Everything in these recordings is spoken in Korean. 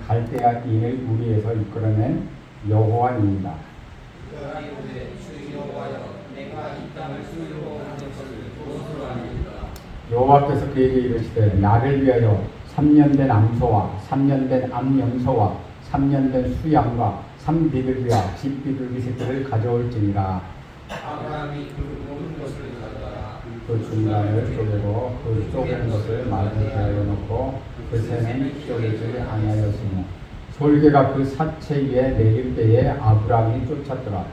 갈대아인을 우리에서 이끌어낸 여호와입니다. 그가 이르되 주 여호와여 내가 이 땅을 수유로 하는 것을 무엇으로 아니까. 여호와께서 그에게 이르시되 나를 위하여 3년 된 암소와 3년 된 암염소와 3년 된 수양과 3비둘기와 집비둘기 새끼를 가져올지니라. 아브라함이 그 모든 것을 가져다가 그 중간을 쪼개고 그 쪼갠 것을 마루에 대하여 놓고 그 새는 쪼개지 아니하였으며 솔개가 그 사체 위에 내릴 때에 아브라함이 쫓았더라.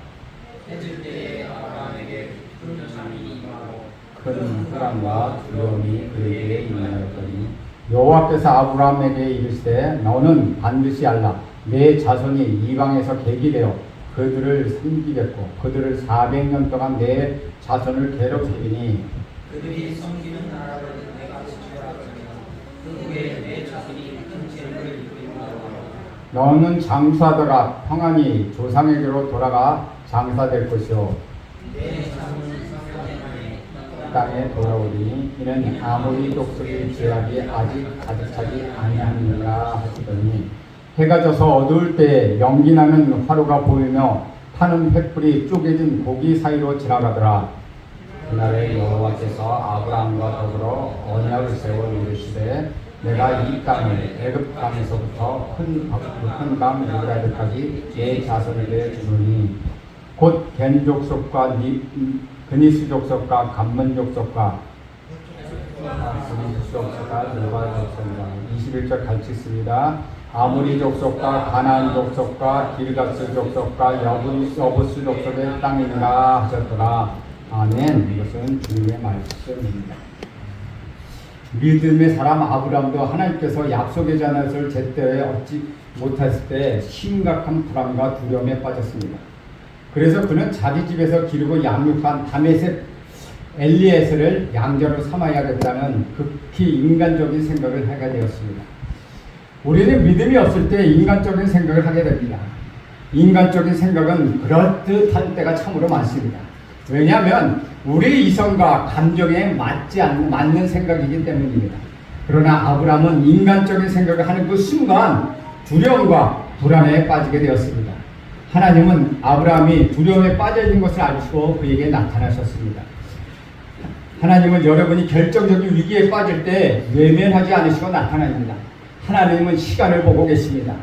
해질 때에 아브라함에게 큰 잠이 임하고 큰 불안과 두려움이 그에게 임하였더니 여호와께서 아브라함에게 이르시되 너는 반드시 알라. 내 자손이 이방에서 객이 되어 그들을 섬기겠고 그들을 400년 동안 내 자손을 괴롭히리니 그들이 섬기는 나라를 내가 지켜라더니 그 후에 내 자손이 큰 재물을 입고 임하고. 너는 장수하다가 평안히 조상에게로 돌아가 장사될 것이요 내 자손은 상관에 땅에 돌아오리니 이는 아무리 족속의 죄악이 아직 가득하지 아니하느니라 하시더니 해가 져서 어두울 때에 연기나는 화로가 보이며 타는 횃불이 쪼개진 고기 사이로 지나가더라. 그날에 여호와께서 아브라함과 더불어 언약을 세워 이르시되 내가 이 땅을 애굽 땅에서부터 큰 강 유브라데까지 내 자손에게 주노니 곧 겐 족속과 그니스 족속과 감문 족속과 그니스 족속과 느바 족속과 21절 같이 있습니다. 아모리 족속과 가나안 족속과 길가스 족속과 여부스 족속의 땅이니라 하셨더라. 아멘. 이것은 주님의 말씀입니다. 믿음의 사람 아브라함도 하나님께서 약속의 자녀를 제때 얻지 못했을 때 심각한 불안과 두려움에 빠졌습니다. 그래서 그는 자기 집에서 기르고 양육한 다메섹 엘리에셀을 양자로 삼아야겠다는 극히 인간적인 생각을 하게 되었습니다. 우리는 믿음이 없을 때 인간적인 생각을 하게 됩니다. 인간적인 생각은 그럴듯한 때가 참으로 많습니다. 왜냐하면 우리 이성과 감정에 맞는 생각이기 때문입니다. 그러나 아브라함은 인간적인 생각을 하는 그 순간 두려움과 불안에 빠지게 되었습니다. 하나님은 아브라함이 두려움에 빠져있는 것을 아시고 그에게 나타나셨습니다. 하나님은 여러분이 결정적인 위기에 빠질 때 외면하지 않으시고 나타납니다. 하나님은 시간을 보고 계십니다.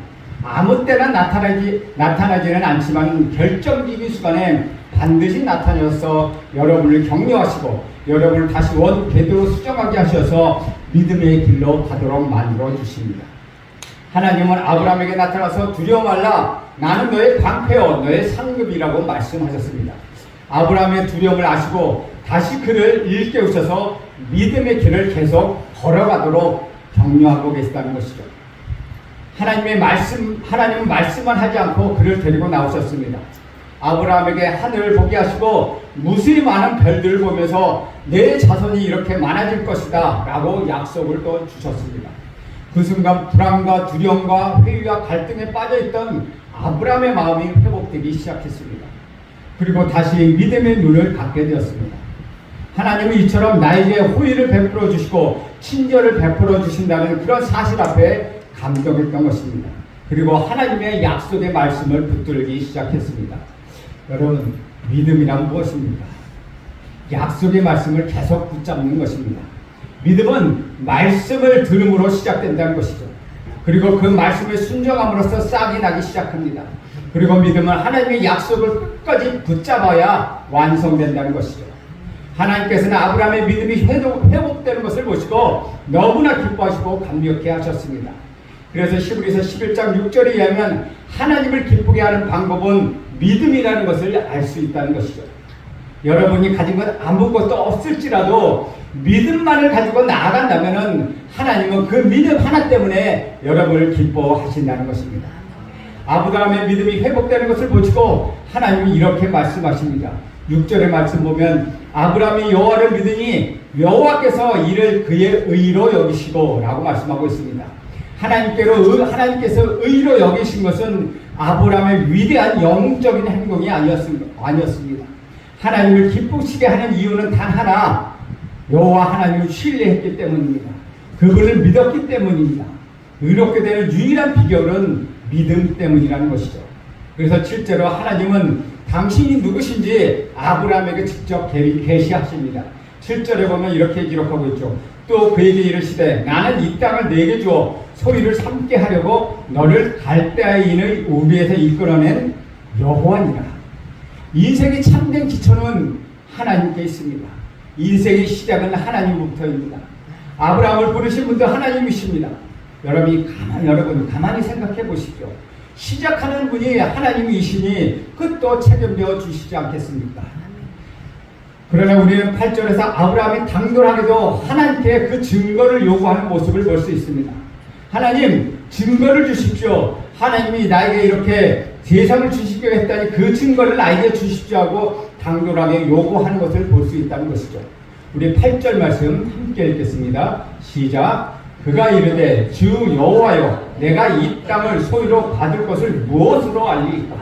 아무 때나 나타나지는 않지만 결정적인 순간에 반드시 나타나서 여러분을 격려하시고 여러분을 다시 원 궤도로 수정하게 하셔서 믿음의 길로 가도록 만들어 주십니다. 하나님은 아브라함에게 나타나서 두려워 말라. 나는 너의 방패요 너의 상급이라고 말씀하셨습니다. 아브라함의 두려움을 아시고 다시 그를 일깨우셔서 믿음의 길을 계속 걸어가도록 격려하고 계시다는 것이죠. 하나님은 말씀만 하지 않고 그를 데리고 나오셨습니다. 아브라함에게 하늘을 보게 하시고 무수히 많은 별들을 보면서 내 자손이 이렇게 많아질 것이다 라고 약속을 또 주셨습니다. 그 순간 불안과 두려움과 회의와 갈등에 빠져있던 아브라함의 마음이 회복되기 시작했습니다. 그리고 다시 믿음의 눈을 갖게 되었습니다. 하나님은 이처럼 나에게 호의를 베풀어 주시고 친절을 베풀어 주신다는 그런 사실 앞에 감동했던 것입니다. 그리고 하나님의 약속의 말씀을 붙들기 시작했습니다. 여러분, 믿음이란 무엇입니까? 약속의 말씀을 계속 붙잡는 것입니다. 믿음은 말씀을 들음으로 시작된다는 것이죠. 그리고 그 말씀에 순종함으로써 싹이 나기 시작합니다. 그리고 믿음은 하나님의 약속을 끝까지 붙잡아야 완성된다는 것이죠. 하나님께서는 아브라함의 믿음이 회복되는 것을 보시고 너무나 기뻐하시고 감격해 하셨습니다. 그래서 히브리서 11장 6절에 의하면 하나님을 기쁘게 하는 방법은 믿음이라는 것을 알 수 있다는 것이죠. 여러분이 가진 것 아무것도 없을지라도 믿음만을 가지고 나아간다면 하나님은 그 믿음 하나 때문에 여러분을 기뻐하신다는 것입니다. 아브라함의 믿음이 회복되는 것을 보시고 하나님이 이렇게 말씀하십니다. 6절의 말씀 보면 아브라함이 여호와를 믿으니 여호와께서 이를 그의 의로 여기시고 라고 말씀하고 있습니다. 하나님께서 의로 여기신 것은 아브라함의 위대한 영적인 행동이 아니었습니다. 하나님을 기쁘시게 하는 이유는 단 하나, 여호와 하나님을 신뢰했기 때문입니다. 그분을 믿었기 때문입니다. 의롭게 되는 유일한 비결은 믿음 때문이라는 것이죠. 그래서 실제로 하나님은 당신이 누구신지 아브라함에게 직접 계시하십니다. 7절에 보면 이렇게 기록하고 있죠. 또 그에게 이르시되 나는 이 땅을 내게 주어 소유를 삼게 하려고 너를 갈대아인의 우리에서 이끌어낸 여호와니라. 인생의 참된 기초는 하나님께 있습니다. 인생의 시작은 하나님부터입니다. 아브라함을 부르신 분도 하나님이십니다. 여러분 가만히 생각해 보십시오. 시작하는 분이 하나님이시니 끝도 책임져 주시지 않겠습니까? 그러나 우리는 8절에서 아브라함이 당돌하게도 하나님께 그 증거를 요구하는 모습을 볼 수 있습니다. 하나님, 증거를 주십시오. 하나님이 나에게 이렇게 세상을 주시기로 했다니 그 증거를 나에게 주십시오 하고 당돌하게 요구하는 것을 볼 수 있다는 것이죠. 우리 8절 말씀 함께 읽겠습니다. 시작. 그가 이르되 주 여호와여 내가 이 땅을 소유로 받을 것을 무엇으로 알리까?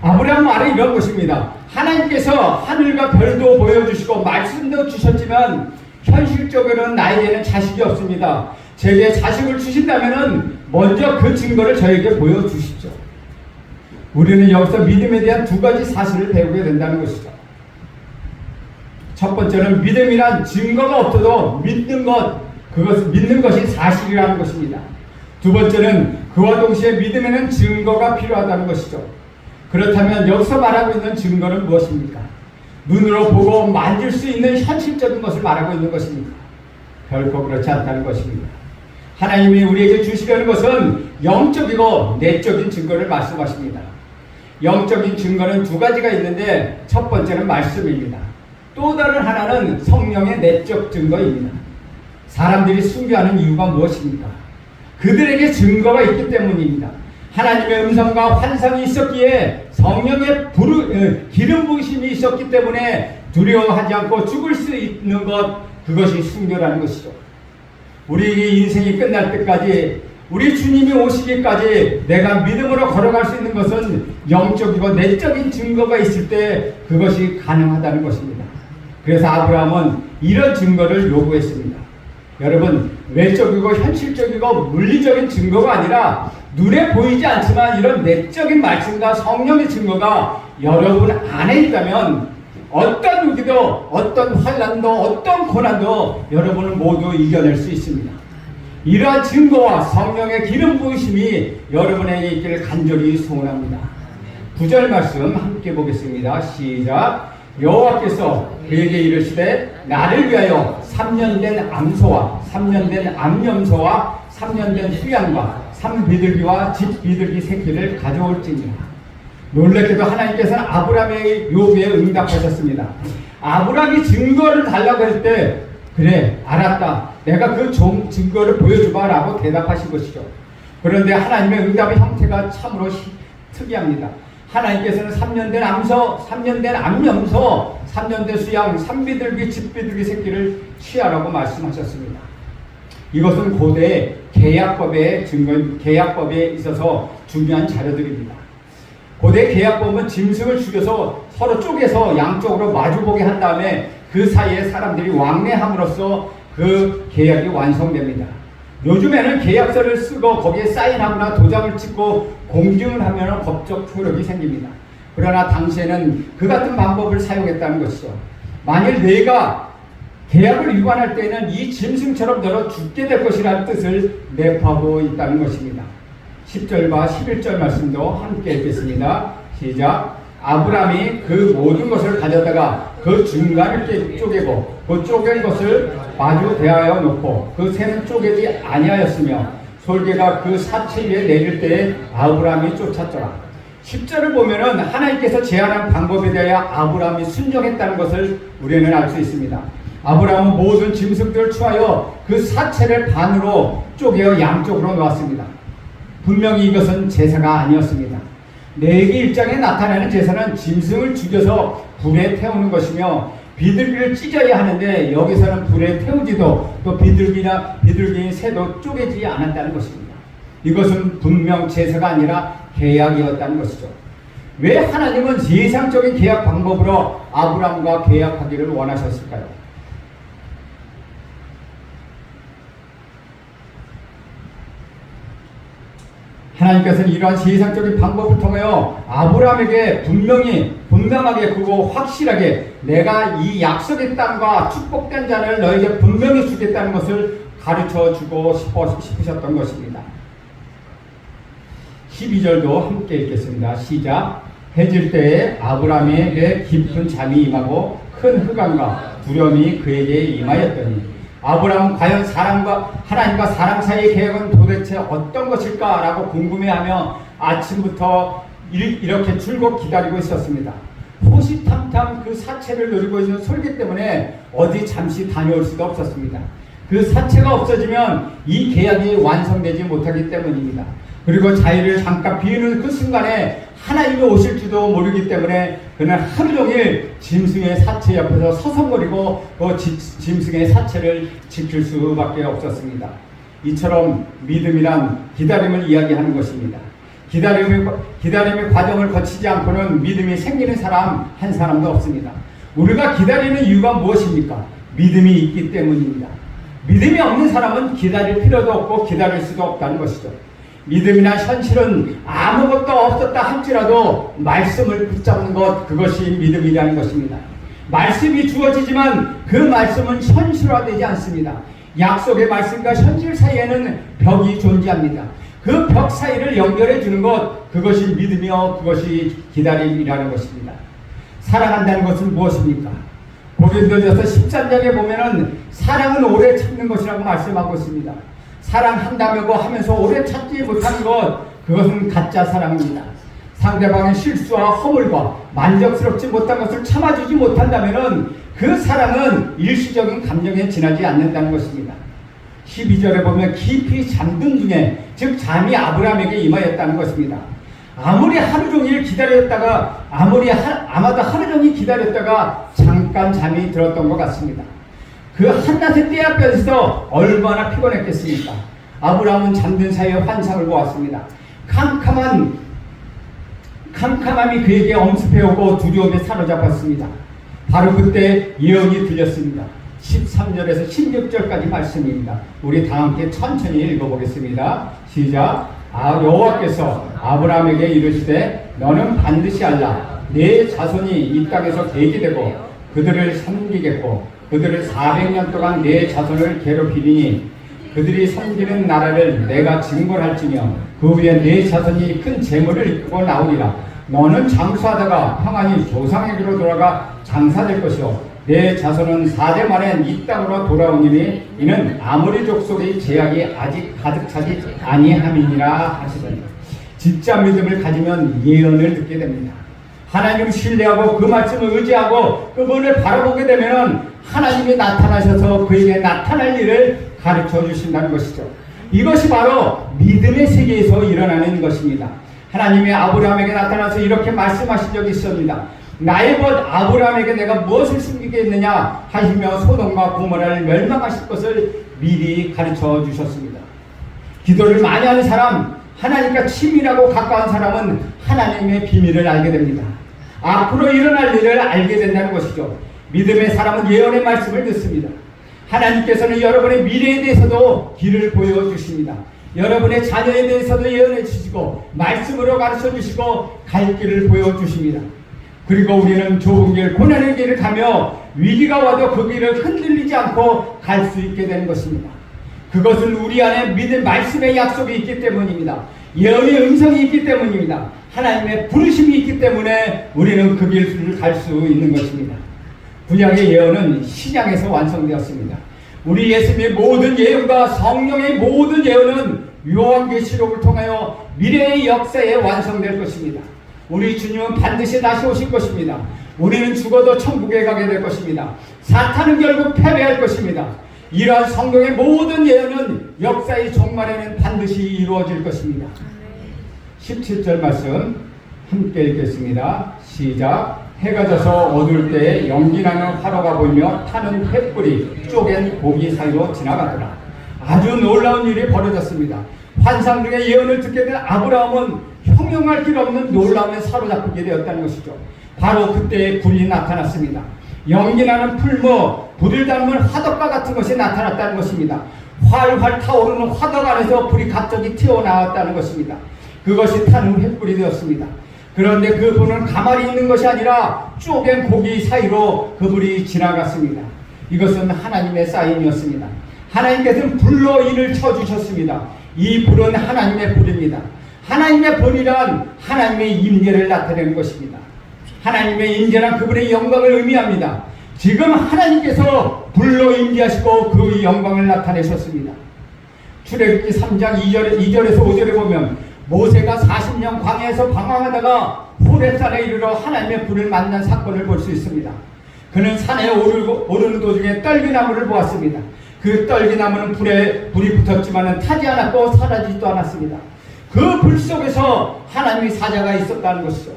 아브라함 말은 이런 것입니다. 하나님께서 하늘과 별도 보여주시고 말씀도 주셨지만 현실적으로는 나에게는 자식이 없습니다. 제게 자식을 주신다면 먼저 그 증거를 저에게 보여주십시오. 우리는 여기서 믿음에 대한 두 가지 사실을 배우게 된다는 것이죠. 첫 번째는 믿음이란 증거가 없어도 믿는 것이 사실이라는 것입니다. 두 번째는 그와 동시에 믿음에는 증거가 필요하다는 것이죠. 그렇다면 여기서 말하고 있는 증거는 무엇입니까? 눈으로 보고 만질 수 있는 현실적인 것을 말하고 있는 것입니까? 결코 그렇지 않다는 것입니다. 하나님이 우리에게 주시려는 것은 영적이고 내적인 증거를 말씀하십니다. 영적인 증거는 두 가지가 있는데 첫 번째는 말씀입니다. 또 다른 하나는 성령의 내적 증거입니다. 사람들이 순교하는 이유가 무엇입니까? 그들에게 증거가 있기 때문입니다. 하나님의 음성과 환상이 있었기에 성령의 기름 부으심이 있었기 때문에 두려워하지 않고 죽을 수 있는 것, 그것이 순교라는 것이죠. 우리 인생이 끝날 때까지, 우리 주님이 오시기까지 내가 믿음으로 걸어갈 수 있는 것은 영적이고 내적인 증거가 있을 때 그것이 가능하다는 것입니다. 그래서 아브라함은 이런 증거를 요구했습니다. 여러분, 외적이고 현실적이고 물리적인 증거가 아니라 눈에 보이지 않지만 이런 내적인 말씀과 성령의 증거가 여러분 안에 있다면 어떤 위기도, 어떤 환난도, 어떤 고난도 여러분은 모두 이겨낼 수 있습니다. 이러한 증거와 성령의 기름 부으심이 여러분에게 있기를 간절히 소원합니다. 9절 말씀 함께 보겠습니다. 시작. 여호와께서 그에게 이르시되 나를 위하여 3년 된 암소와 3년 된 암염소와 3년 된 수양과 3비둘기와 집비둘기 새끼를 가져올지니라. 놀랍게도 하나님께서는 아브라함의 요구에 응답하셨습니다. 아브라함이 증거를 달라고 할 때 그래 알았다, 내가 그 증거를 보여주봐 라고 대답하신 것이죠. 그런데 하나님의 응답의 형태가 참으로 특이합니다. 하나님께서는 3년 된 암소, 3년 된 암염소, 3년 된 수양, 3비둘기, 집비둘기 새끼를 취하라고 말씀하셨습니다. 이것은 고대 계약법에 있어서 중요한 자료들입니다. 고대 계약법은 짐승을 죽여서 서로 쪼개서 양쪽으로 마주보게 한 다음에 그 사이에 사람들이 왕래함으로써 그 계약이 완성됩니다. 요즘에는 계약서를 쓰고 거기에 사인하거나 도장을 찍고 공증을 하면 법적 효력이 생깁니다. 그러나 당시에는 그 같은 방법을 사용했다는 것이죠. 만일 내가 계약을 위반할 때에는 이 짐승처럼 너로 죽게 될 것이라는 뜻을 내포하고 있다는 것입니다. 10절과 11절 말씀도 함께 읽겠습니다. 시작. 아브라함이 그 모든 것을 가져다가 그 중간을 쪼개고 그 쪼갠 것을 마주 대하여 놓고 그 새는 쪼개지 아니하였으며 솔개가 그 사체 위에 내릴 때에 아브라함이 쫓았더라. 10절을 보면은 하나님께서 제안한 방법에 대하여 아브라함이 순종했다는 것을 우리는 알 수 있습니다. 아브라함은 모든 짐승들을 취하여 그 사체를 반으로 쪼개어 양쪽으로 놓았습니다. 분명히 이것은 제사가 아니었습니다. 레위기 1장에 나타나는 제사는 짐승을 죽여서 불에 태우는 것이며 비둘기를 찢어야 하는데 여기서는 불에 태우지도 또 비둘기인 새도 쪼개지 않았다는 것입니다. 이것은 분명 제사가 아니라 계약이었다는 것이죠. 왜 하나님은 세상적인 계약 방법으로 아브라함과 계약하기를 원하셨을까요? 하나님께서는 이러한 세상적인 방법을 통하여 아브라함에게 분명하게 그리고 확실하게 내가 이 약속의 땅과 축복된 자를 너에게 분명히 주겠다는 것을 가르쳐 주고 싶으셨던 것입니다. 12절도 함께 읽겠습니다. 시작. 해질 때에 아브라함에게 깊은 잠이 임하고 큰 흑암과 두려움이 그에게 임하였더니 아브라함은 과연 하나님과 사람 사이의 계획은 도대체 어떤 것일까? 라고 궁금해하며 아침부터 이렇게 줄곧 기다리고 있었습니다. 호시탐탐 그 사체를 노리고 있는 솔기 때문에 어디 잠시 다녀올 수도 없었습니다. 그 사체가 없어지면 이 계약이 완성되지 못하기 때문입니다. 그리고 자유를 잠깐 비우는 그 순간에 하나님이 오실지도 모르기 때문에 그는 하루 종일 짐승의 사체 옆에서 서성거리고 그 짐승의 사체를 지킬 수밖에 없었습니다. 이처럼 믿음이란 기다림을 이야기하는 것입니다. 기다림의 과정을 거치지 않고는 믿음이 생기는 사람 한 사람도 없습니다. 우리가 기다리는 이유가 무엇입니까? 믿음이 있기 때문입니다. 믿음이 없는 사람은 기다릴 필요도 없고 기다릴 수도 없다는 것이죠. 믿음이나 현실은 아무것도 없었다 할지라도 말씀을 붙잡는 것, 그것이 믿음이라는 것입니다. 말씀이 주어지지만 그 말씀은 현실화되지 않습니다. 약속의 말씀과 현실 사이에는 벽이 존재합니다. 그 벽 사이를 연결해 주는 것, 그것이 믿음이요, 그것이 기다림이라는 것입니다. 사랑한다는 것은 무엇입니까? 고린도전서 13장에 보면은 사랑은 오래 참는 것이라고 말씀하고 있습니다. 사랑한다고 하면서 오래 참지 못하는 것, 그것은 가짜 사랑입니다. 상대방의 실수와 허물과 만족스럽지 못한 것을 참아주지 못한다면 그 사랑은 일시적인 감정에 지나지 않는다는 것입니다. 12절에 보면 깊이 잠든 중에, 즉 잠이 아브라함에게 임하였다는 것입니다. 아무리 하루 종일 기다렸다가 아마도 하루 종일 기다렸다가 잠깐 잠이 들었던 것 같습니다. 그 한낮의 떼약볕에서 얼마나 피곤했겠습니까? 아브라함은 잠든 사이에 환상을 보았습니다. 캄캄함이 그에게 엄습해오고 두려움에 사로잡았습니다. 바로 그때 예언이 들렸습니다. 13절에서 16절까지 말씀입니다. 우리 다 함께 천천히 읽어보겠습니다. 시작. 여호와께서 아브라함에게 이르시되 너는 반드시 알라. 내 자손이 이 땅에서 계기되고 그들을 섬기겠고 그들을 400년 동안 내 자손을 괴롭히리니 그들이 섬기는 나라를 내가 증거할지며 그 위에 내 자손이 큰 재물을 이끌고 나오리라. 너는 장수하다가 평안히 조상에게로 돌아가 장사될 것이요 내 자손은 4대 만에 이 땅으로 돌아오니니 이는 아모리 족속의 제약이 아직 가득 차지 아니함이니라 하시더니 진짜 믿음을 가지면 예언을 듣게 됩니다. 하나님을 신뢰하고 그 말씀을 의지하고 그분을 바라보게 되면 하나님이 나타나셔서 그에게 나타날 일을 가르쳐 주신다는 것이죠. 이것이 바로 믿음의 세계에서 일어나는 것입니다. 하나님이 아브라함에게 나타나서 이렇게 말씀하신 적이 있습니다. 나의 것 아브라함에게 내가 무엇을 숨기겠느냐 하시며 소돔과 고모라를 멸망하실 것을 미리 가르쳐 주셨습니다. 기도를 많이 하는 사람, 하나님과 친밀하고 가까운 사람은 하나님의 비밀을 알게 됩니다. 앞으로 일어날 일을 알게 된다는 것이죠. 믿음의 사람은 예언의 말씀을 듣습니다. 하나님께서는 여러분의 미래에 대해서도 길을 보여주십니다. 여러분의 자녀에 대해서도 예언해 주시고 말씀으로 가르쳐 주시고 갈 길을 보여주십니다. 그리고 우리는 좁은 길, 고난의 길을 가며 위기가 와도 그 길을 흔들리지 않고 갈 수 있게 되는 것입니다. 그것은 우리 안에 믿음, 말씀의 약속이 있기 때문입니다. 예언의 음성이 있기 때문입니다. 하나님의 부르심이 있기 때문에 우리는 그 길을 갈 수 있는 것입니다. 구약의 예언은 신약에서 완성되었습니다. 우리 예수님의 모든 예언과 성령의 모든 예언은 요한계시록을 통하여 미래의 역사에 완성될 것입니다. 우리 주님은 반드시 다시 오실 것입니다. 우리는 죽어도 천국에 가게 될 것입니다. 사탄은 결국 패배할 것입니다. 이러한 성경의 모든 예언은 역사의 종말에는 반드시 이루어질 것입니다. 17절 말씀 함께 읽겠습니다. 시작. 해가 져서 어두울 때에 연기나는 화로가 보이며 타는 횃불이 쪼갠 고기 사이로 지나가더라. 아주 놀라운 일이 벌어졌습니다. 환상 중에 예언을 듣게 된 아브라함은 형용할 길 없는 놀라움에 사로잡히게 되었다는 것이죠. 바로 그때 불이 나타났습니다. 연기나는 풀무, 불을 닮은 화덕과 같은 것이 나타났다는 것입니다. 활활 타오르는 화덕 안에서 불이 갑자기 튀어나왔다는 것입니다. 그것이 타는 횃불이 되었습니다. 그런데 그 불은 가만히 있는 것이 아니라 쪼갠 고기 사이로 그 불이 지나갔습니다. 이것은 하나님의 사인이었습니다. 하나님께서는 불로 이를 쳐주셨습니다. 이 불은 하나님의 불입니다. 하나님의 불이란 하나님의 임재를 나타내는 것입니다. 하나님의 임재란 그분의 영광을 의미합니다. 지금 하나님께서 불로 임재하시고 그 영광을 나타내셨습니다. 출애굽기 3장 2절에서 5절에 보면 모세가 40년 광야에서 방황하다가 호렙산에 이르러 하나님의 불을 만난 사건을 볼 수 있습니다. 그는 산에 오르는 도중에 떨기나무를 보았습니다. 그 떨기나무는 불이 붙었지만 타지 않았고 사라지지도 않았습니다. 그 불 속에서 하나님의 사자가 있었다는 것이죠.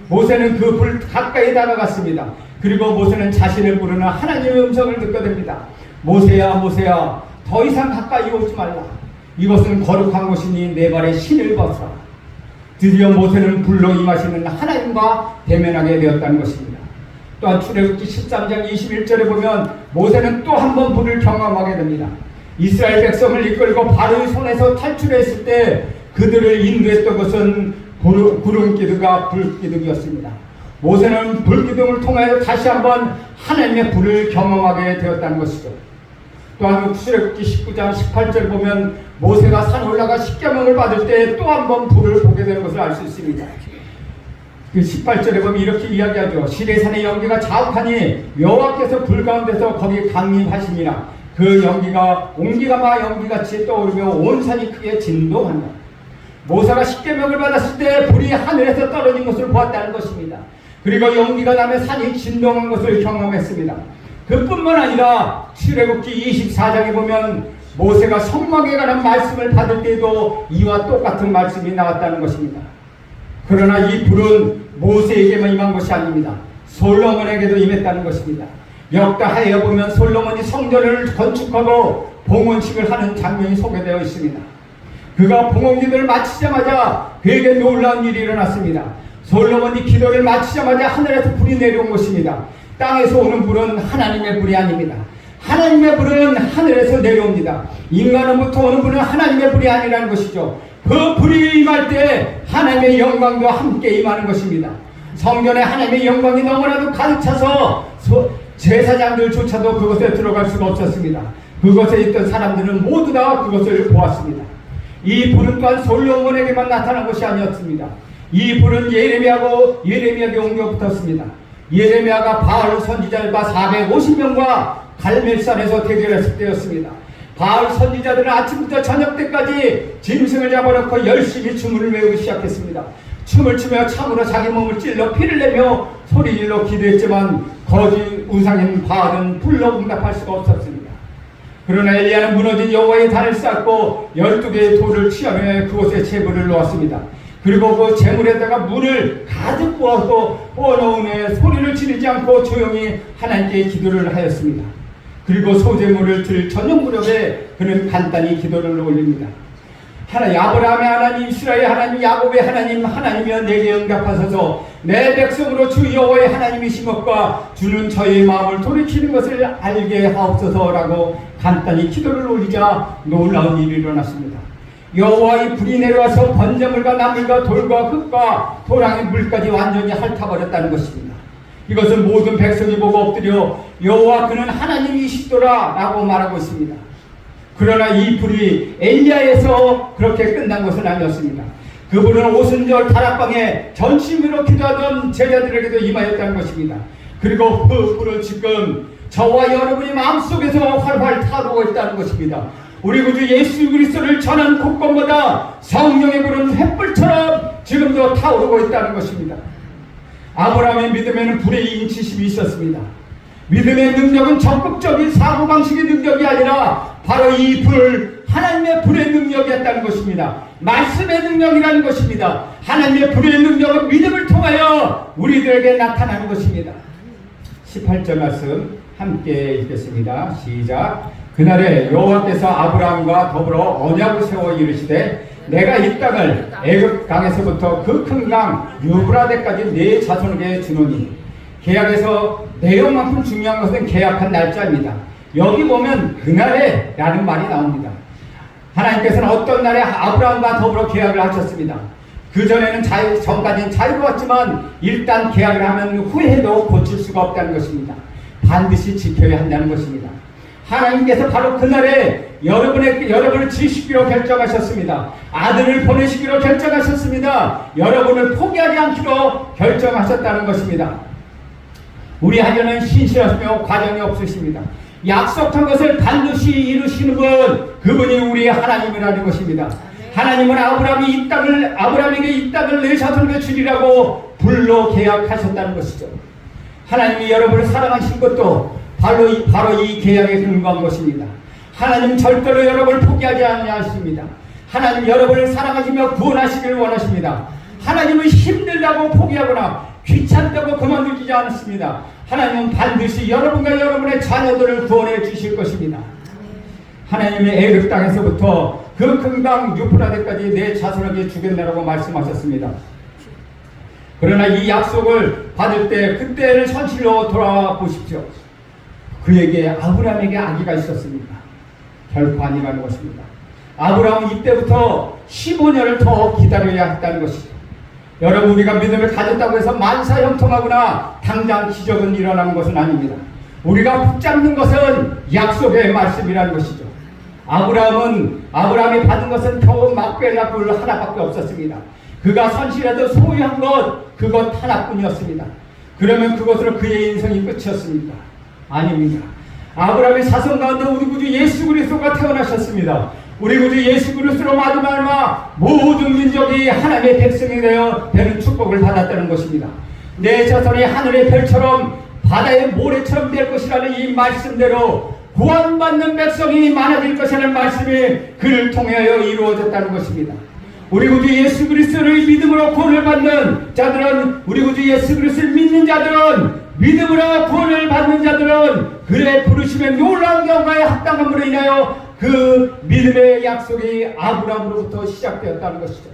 모세는 그 불 가까이 다가갔습니다. 그리고 모세는 자신을 부르는 하나님의 음성을 듣게 됩니다. 모세야 모세야 더 이상 가까이 오지 말라. 이것은 거룩한 곳이니 내 발에 신을 벗어라. 드디어 모세는 불로 임하시는 하나님과 대면하게 되었다는 것입니다. 또한 출애굽기 13장 21절에 보면 모세는 또 한 번 불을 경험하게 됩니다. 이스라엘 백성을 이끌고 바로의 손에서 탈출했을 때 그들을 인도했던 것은 구름기둥과 불기둥이었습니다. 모세는 불기둥을 통하여 다시 한번 하나님의 불을 경험하게 되었다는 것이죠. 또한 출애굽기 19장 18절 보면 모세가 산에 올라가 십계명을 받을 때 또 한 번 불을 보게 되는 것을 알 수 있습니다. 그 18절에 보면 이렇게 이야기하죠. 시내산의 연기가 자욱하니 여호와께서 불 가운데서 거기 강림하시니라. 그 연기가 옹기가마 연기같이 떠오르며 온 산이 크게 진동한다. 모세가 십계명을 받았을 때 불이 하늘에서 떨어진 것을 보았다는 것입니다. 그리고 연기가 나며 산이 진동한 것을 경험했습니다. 그뿐만 아니라 출애굽기 24장에 보면 모세가 성막에 관한 말씀을 받을 때도 이와 똑같은 말씀이 나왔다는 것입니다. 그러나 이 불은 모세에게만 임한 것이 아닙니다. 솔로몬에게도 임했다는 것입니다. 역다하에 보면 솔로몬이 성전을 건축하고 봉헌식을 하는 장면이 소개되어 있습니다. 그가 봉헌기도를 마치자마자 그에게 놀라운 일이 일어났습니다. 솔로몬이 기도를 마치자마자 하늘에서 불이 내려온 것입니다. 땅에서 오는 불은 하나님의 불이 아닙니다. 하나님의 불은 하늘에서 내려옵니다. 인간으로부터 오는 불은 하나님의 불이 아니라는 것이죠. 그 불이 임할 때 하나님의 영광도 함께 임하는 것입니다. 성전에 하나님의 영광이 너무나도 가득 차서 제사장들조차도 그곳에 들어갈 수가 없었습니다. 그곳에 있던 사람들은 모두 다 그것을 보았습니다. 이 불은 또한 솔로몬에게만 나타난 것이 아니었습니다. 이 불은 예레미야에게 옮겨 붙었습니다. 예레미야가 바알 선지자들과 450명과 갈멜산에서 대결했을 때였습니다. 바알 선지자들은 아침부터 저녁 때까지 짐승을 잡아놓고 열심히 춤을 외우기 시작했습니다. 춤을 추며 참으로 자기 몸을 찔러 피를 내며 소리질러 기도했지만 거짓 우상인 바알은 불로 응답할 수가 없었습니다. 그러나 엘리야는 무너진 여호와의 단을 쌓고 12개의 돌을 취하며 그곳에 제물을 놓았습니다. 그리고 그 제물에다가 물을 가득 부어서 넣은 후에 소리를 지르지 않고 조용히 하나님께 기도를 하였습니다. 그리고 소제물을 들 저녁 무렵에 그는 간단히 기도를 올립니다. 아브라함의 하나님, 이스라엘의 하나님, 야곱의 하나님, 하나님이여 내게 응답하소서. 내 백성으로 주 여호와의 하나님이심과 주는 저의 마음을 돌이키는 것을 알게 하옵소서라고 간단히 기도를 올리자 놀라운 일이 일어났습니다. 여호와의 불이 내려와서 번제물과 나물과 돌과 흙과 토랑의 물까지 완전히 핥아버렸다는 것입니다. 이것은 모든 백성이 보고 엎드려 여호와 그는 하나님이시더라 라고 말하고 있습니다. 그러나 이 불이 엘리야에서 그렇게 끝난 것은 아니었습니다. 그분은 오순절 다락방에 전심으로 기도하던 제자들에게도 임하였다는 것입니다. 그리고 그 불은 지금 저와 여러분이 마음속에서 활활 타오르고 있다는 것입니다. 우리 구주 예수 그리스도를 전한 곳곳마다 성령의 불은 횃불처럼 지금도 타오르고 있다는 것입니다. 아브라함의 믿음에는 불의 인치심이 있었습니다. 믿음의 능력은 적극적인 사고방식의 능력이 아니라 바로 이 불, 하나님의 불의 능력이었다는 것입니다. 말씀의 능력이라는 것입니다. 하나님의 불의 능력은 믿음을 통하여 우리들에게 나타나는 것입니다. 18절 말씀 함께 읽겠습니다. 시작. 그날에 여호와께서 아브라함과 더불어 언약을 세워 이르시되 내가 이 땅을 애굽 강에서부터 그 큰 강 유브라데까지 네 자손에게 주노니. 계약에서 내용만큼 중요한 것은 계약한 날짜입니다. 여기 보면 그날에 라는 말이 나옵니다. 하나님께서는 어떤 날에 아브라함과 더불어 계약을 하셨습니다. 그전에는 전까지는 자유로웠지만 일단 계약을 하면 후회도 고칠 수가 없다는 것입니다. 반드시 지켜야 한다는 것입니다. 하나님께서 바로 그날에 여러분을 지으시기로 결정하셨습니다. 아들을 보내시기로 결정하셨습니다. 여러분을 포기하지 않기로 결정하셨다는 것입니다. 우리 하나님은 신실하시며 과정이 없으십니다. 약속한 것을 반드시 이루시는 분, 그분이 우리 하나님이라는 것입니다. 하나님은 아브라함에게 이 땅을 내 자손에게 주리라고 불로 계약하셨다는 것이죠. 하나님이 여러분을 사랑하신 것도 바로 이 계약에 근거한 것입니다. 하나님 절대로 여러분을 포기하지 않으십니다. 하나님 여러분을 사랑하시며 구원하시기를 원하십니다. 하나님은 힘들다고 포기하거나 귀찮다고 그만두지 않습니다. 하나님은 반드시 여러분과 여러분의 자녀들을 구원해 주실 것입니다. 하나님의 애굽 땅에서부터 그 큰 강 유프라데까지 내 자손에게 주겠다라고 말씀하셨습니다. 그러나 이 약속을 받을 때 그때를 현실로 돌아보십시오. 그에게 아브라함에게 아기가 있었습니다. 결코 아니라는 것입니다. 아브라함은 이때부터 15년을 더 기다려야 했다는 것이죠. 여러분, 우리가 믿음을 가졌다고 해서 만사형통하거나 당장 기적은 일어나는 것은 아닙니다. 우리가 붙잡는 것은 약속의 말씀이라는 것이죠. 아브라함이 받은 것은 겨우 막벨라 굴 하나밖에 없었습니다. 그가 선실에도 소유한 그것 하나뿐이었습니다. 그러면 그것으로 그의 인생이 끝이었습니까? 아닙니다. 아브라함의 자손 가운데 우리 구주 예수 그리스도가 태어나셨습니다. 우리 구주 예수 그리스도로 마지막 모든 민족이 하나님의 백성이 되는 축복을 받았다는 것입니다. 내 자손이 하늘의 별처럼 바다의 모래처럼 될 것이라는 이 말씀대로 구원받는 백성이 많아질 것이라는 말씀이 그를 통하여 이루어졌다는 것입니다. 우리 구주 예수 그리스도를 믿음으로 구원을 받는 자들은, 우리 구주 예수 그리스도를 믿는 자들은, 믿음으로 구원을 받는 자들은 그의 부르심의 놀라운 경과에 합당함으로 인하여 그 믿음의 약속이 아브라함으로부터 시작되었다는 것이죠.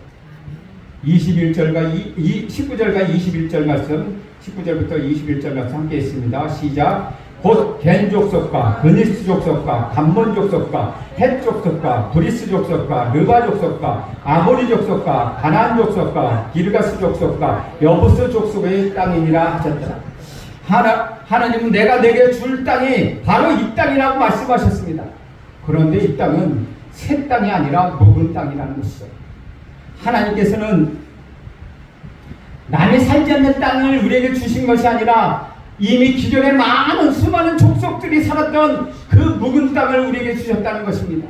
19절과 21절 말씀, 19절부터 21절 말씀 함께 있습니다. 시작. 곧 겐 족속과 그니스 족속과 감몬 족속과 헷 족속과 브리스 족속과 르바 족속과 아모리 족속과 가나안 족속과 기르가스 족속과 여부스 족속의 땅이니라 하셨더라. 하나님은 내가 내게 줄 땅이 바로 이 땅이라고 말씀하셨습니다. 그런데 이 땅은 새 땅이 아니라 묵은 땅이라는 것이죠. 하나님께서는 남이 살지 않는 땅을 우리에게 주신 것이 아니라 이미 기존에 수많은 족속들이 살았던 그 묵은 땅을 우리에게 주셨다는 것입니다.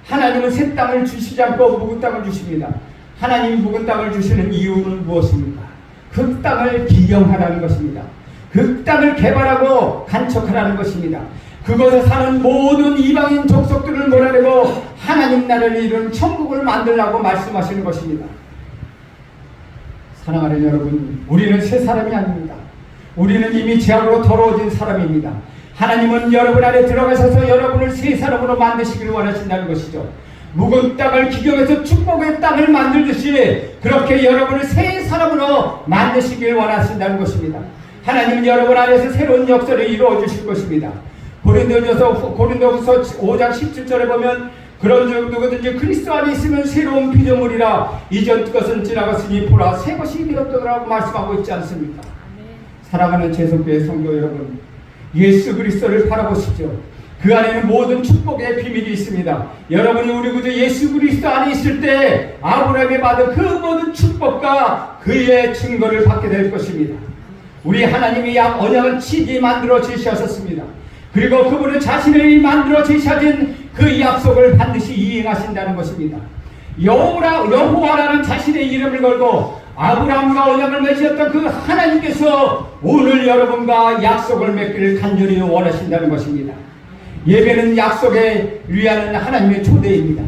하나님은 새 땅을 주시지 않고 묵은 땅을 주십니다. 하나님 묵은 땅을 주시는 이유는 무엇입니까? 그 땅을 기경하라는 것입니다. 그 땅을 개발하고 간척하라는 것입니다. 그곳에 사는 모든 이방인 족속들을 몰아내고 하나님 나라를 이루는 천국을 만들라고 말씀하시는 것입니다. 사랑하는 여러분, 우리는 새 사람이 아닙니다. 우리는 이미 죄악으로 더러워진 사람입니다. 하나님은 여러분 안에 들어가셔서 여러분을 새 사람으로 만드시기를 원하신다는 것이죠. 묵은 땅을 기경해서 축복의 땅을 만들듯이 그렇게 여러분을 새 사람으로 만드시기를 원하신다는 것입니다. 하나님은 여러분 안에서 새로운 역사를 이루어 주실 것입니다. 고린도후서 5장 17절에 보면 그런 누구든지 그리스도 안에 있으면 새로운 피조물이라 이전 것은 지나갔으니 보라 새 것이 되었더라고 말씀하고 있지 않습니까? 사랑하는 제성교회 성도 여러분, 예수 그리스도를 바라보십시오. 그 안에는 모든 축복의 비밀이 있습니다. 여러분이 우리 구주 예수 그리스도 안에 있을 때 아브라함이 받은 그 모든 축복과 그의 증거를 받게 될 것입니다. 우리 하나님이 언약을 치게 만들어 제시하셨습니다. 그리고 그분은 자신을 만들어 제시하신 그 약속을 반드시 이행하신다는 것입니다. 여호와라는 자신의 이름을 걸고 아브라함과 언약을 맺으셨던 그 하나님께서 오늘 여러분과 약속을 맺기를 간절히 원하신다는 것입니다. 예배는 약속에 위하는 하나님의 초대입니다.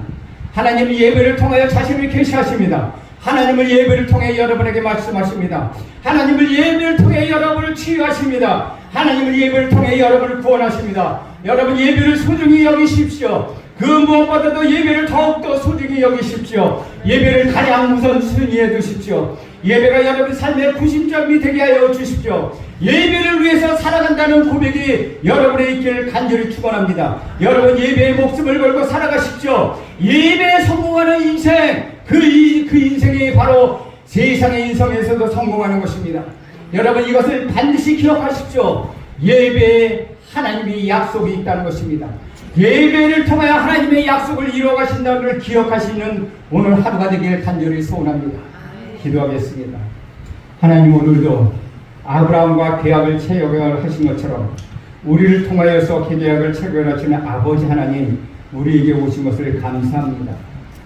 하나님이 예배를 통하여 자신을 계시하십니다. 하나님을 예배를 통해 여러분에게 말씀하십니다. 하나님을 예배를 통해 여러분을 치유하십니다. 하나님을 예배를 통해 여러분을 구원하십니다. 여러분 예배를 소중히 여기십시오. 그 무엇보다도 예배를 더욱더 소중히 여기십시오. 예배를 가장 우선 순위에 두십시오. 예배가 여러분 삶의 구심점이 되게 하여 주십시오. 예배를 위해서 살아간다는 고백이 여러분의 있기를 간절히 축원합니다. 여러분 예배의 목숨을 걸고 살아가십시오. 예배에 성공하는 인생, 그 인생이 바로 세상의 인성에서도 성공하는 것입니다. 여러분 이것을 반드시 기억하십시오. 예배에 하나님의 약속이 있다는 것입니다. 예배를 통하여 하나님의 약속을 이루어가신다는 걸 기억하시는 오늘 하루가 되길 간절히 소원합니다. 기도하겠습니다. 하나님 오늘도 아브라함과 계약을 체결하신 것처럼 우리를 통하여서 계약을 체결하시는 아버지 하나님, 우리에게 오신 것을 감사합니다.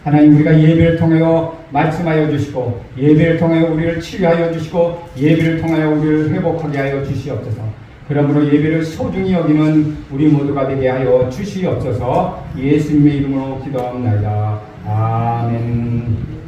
하나님, 우리가 예배를 통하여 말씀하여 주시고 예배를 통하여 우리를 치유하여 주시고 예배를 통하여 우리를 회복하게 하여 주시옵소서. 그러므로 예배를 소중히 여기는 우리 모두가 되게 하여 주시옵소서. 예수님의 이름으로 기도합니다. 아멘.